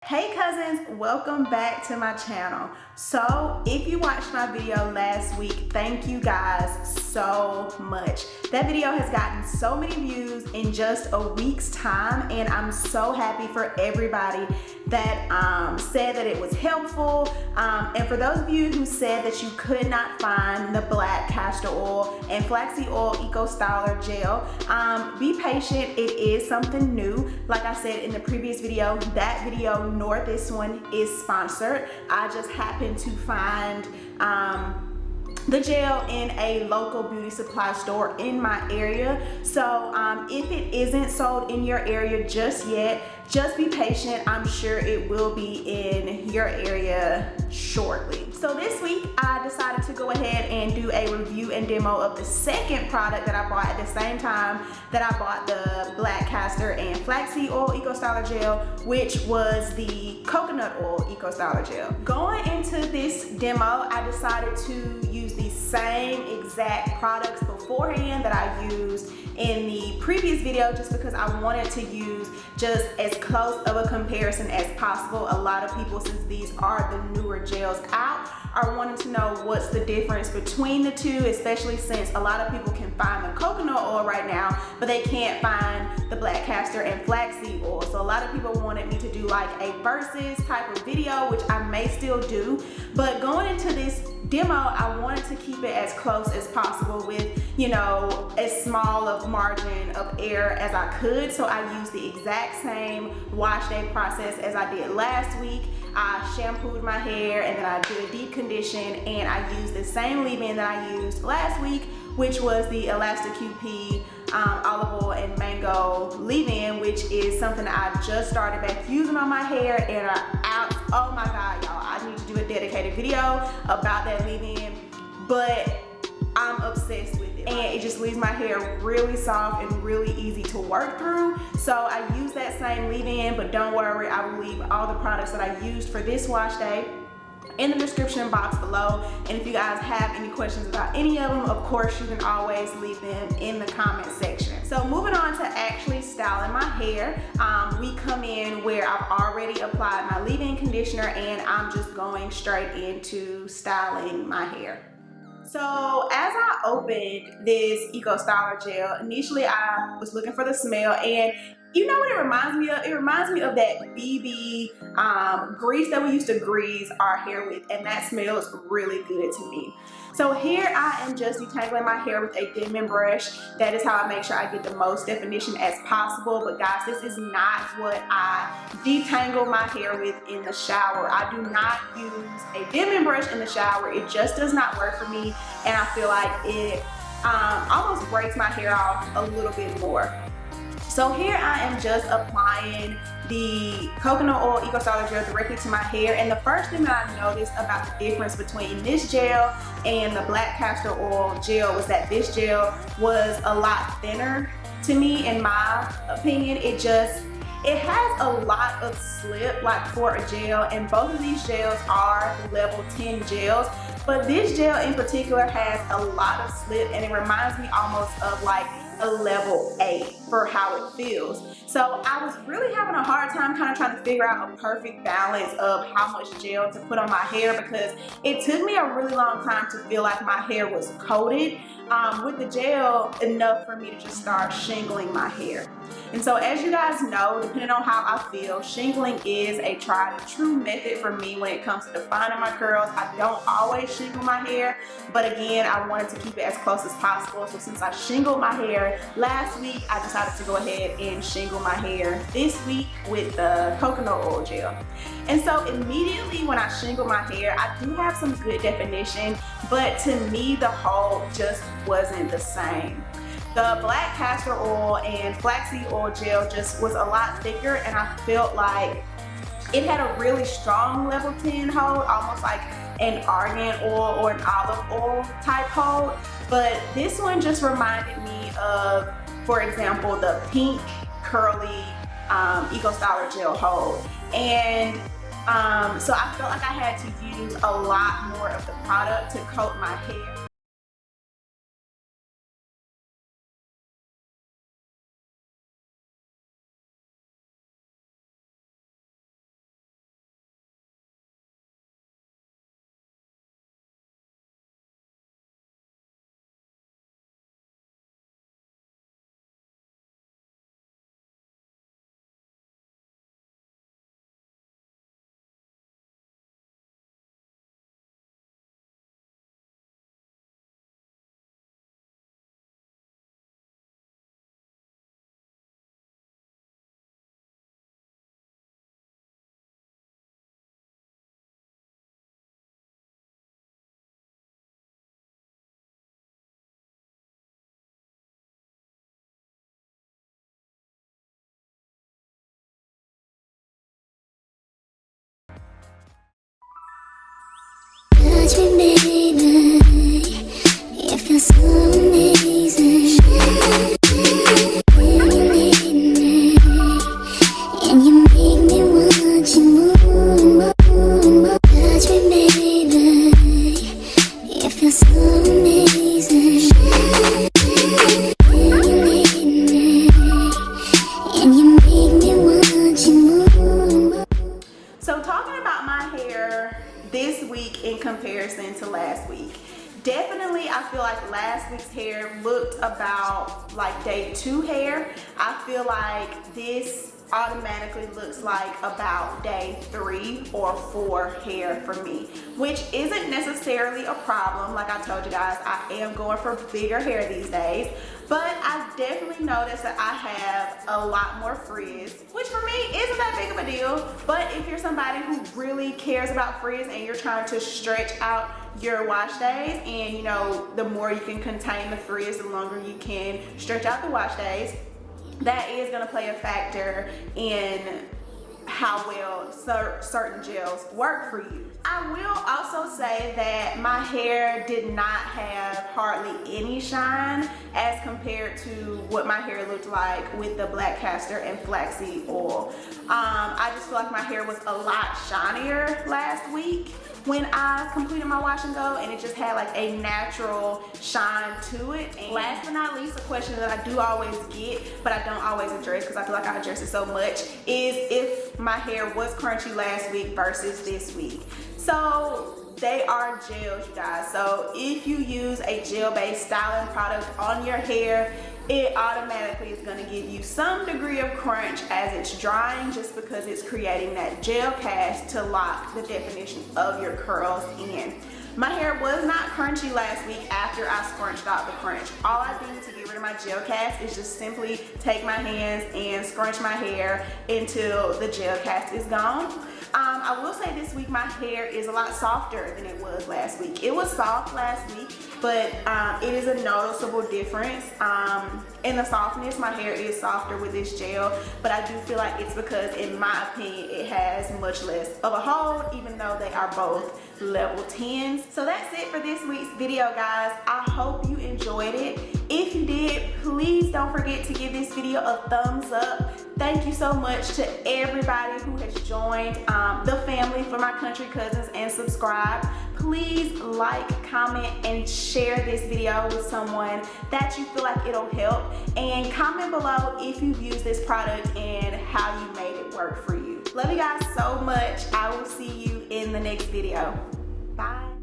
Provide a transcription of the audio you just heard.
Hey cousins, welcome back to my channel. So if you watched my video last week, thank you guys so much. That video has gotten so many views in just a week's time, and I'm so happy for everybody that said that it was helpful. And for those of you who said that you could not find the black castor oil and flaxseed oil EcoStyler gel, be patient. It is something new. Like I said in the previous video, that video nor this one is sponsored. I just happened to find the gel in a local beauty supply store in my area. So if it isn't sold in your area just yet, just be patient. I'm sure it will be in your area shortly. So this week I decided to go ahead and do a review and demo of the second product that I bought at the same time that I bought the black castor and flaxseed oil EcoStyler gel, which was the coconut oil EcoStyler gel. Going into this demo, I decided to use the same exact products beforehand that I used in the previous video, just because I wanted to use just as close of a comparison as possible. A lot of people, since these are the newer gels out, are wanting to know what's the difference between the two, especially since a lot of people can find the coconut oil right now, but they can't find the black castor and flaxseed oil. So a lot of people wanted me to do like a versus type of video, which I may still do, but going into this demo, I wanted to keep it as close as possible with, you know, as small of margin of error as I could. So I used the exact same wash day process as I did last week. I shampooed my hair and then I did a deep condition, and I used the same leave-in that I used last week, which was the Elasta QP olive oil and mango leave-in, which is something I just started back using on my hair, and oh my god, y'all, I need to do a dedicated video about that leave-in, but I'm obsessed with it, and it just leaves my hair really soft and really easy to work through. So I use that same leave-in, but don't worry, I will leave all the products that I used for this wash day in the description box below. And if you guys have any questions about any of them, of course you can always leave them in the comment section. So moving on to actually styling my hair, we come in where I've already applied my leave-in conditioner, and I'm just going straight into styling my hair. So as I opened this EcoStyler gel, initially I was looking for the smell, and you know what it reminds me of? It reminds me of that BB grease that we used to grease our hair with, and that smells really good to me. So here I am just detangling my hair with a denim brush. That is how I make sure I get the most definition as possible. But guys, this is not what I detangle my hair with in the shower. I do not use a denim brush in the shower. It just does not work for me, and I feel like it almost breaks my hair off a little bit more. So here I am just applying the coconut oil EcoStyler gel directly to my hair, and the first thing that I noticed about the difference between this gel and the black castor oil gel was that this gel was a lot thinner to me, in my opinion. It has a lot of slip, like for a gel, and both of these gels are level 10 gels, but this gel in particular has a lot of slip, and it reminds me almost of like a level 8 for how it feels. So I was really having a hard time kind of trying to figure out a perfect balance of how much gel to put on my hair, because it took me a really long time to feel like my hair was coated with the gel enough for me to just start shingling my hair. And so as you guys know, depending on how I feel, shingling is a tried and true method for me when it comes to defining my curls. I don't always shingle my hair, but again, I wanted to keep it as close as possible. So since I shingled my hair last week, I decided to go ahead and shingle my hair this week with the coconut oil gel. And so immediately when I shingle my hair, I do have some good definition, but to me the whole just wasn't the same. The black castor oil and flaxseed oil gel just was a lot thicker, and I felt like it had a really strong level 10 hold, almost like an argan oil or an olive oil type hold. But this one just reminded me of, for example, the pink curly EcoStyler gel hold. And so I felt like I had to use a lot more of the product to coat my hair. touch me, baby. It feels so amazing. When you need me, and you make me want you more and more. Touch me, baby. It feels so amazing. When you need me, and you make me want you more and more. So talking about my hair this week in comparison to last week, definitely I feel like last week's hair looked about like day 2 hair. I feel like this automatically looks like about day 3 or 4 hair for me, which isn't necessarily a problem. Like I told you guys, I am going for bigger hair these days, but I definitely noticed that I have a lot more frizz, which for me isn't that big of a deal. But if you're somebody who really cares about frizz and you're trying to stretch out your wash days, and you know, the more you can contain the frizz, the longer you can stretch out the wash days, that is going to play a factor in how well certain gels work for you. I will also say that my hair did not have hardly any shine as compared to what my hair looked like with the black castor and flaxseed oil. I just feel like my hair was a lot shinier last week when I completed my wash and go, and it just had like a natural shine to it. And last but not least, a question that I do always get, but I don't always address because I feel like I address it so much, is if my hair was crunchy last week versus this week. So they are gels, you guys. So if you use a gel-based styling product on your hair, it automatically is going to give you some degree of crunch as it's drying, just because it's creating that gel cast to lock the definition of your curls in. My hair was not crunchy last week after I scrunched out the crunch. All I did to get rid of my gel cast is just simply take my hands and scrunch my hair until the gel cast is gone. I will say this week my hair is a lot softer than it was last week. It was soft last week, but it is a noticeable difference in the softness. My hair is softer with this gel, but I do feel like it's because, in my opinion, it has much less of a hold, even though they are both level 10s. So that's it for this week's video, guys. I hope you enjoyed it. If you did, please don't forget to give this video a thumbs up. Thank you so much to everybody who has joined the family for my country cousins and subscribed. Please like, comment, and share this video with someone that you feel like it'll help. And comment below if you've used this product and how you made it work for you. Love you guys so much. I will see you in the next video. Bye.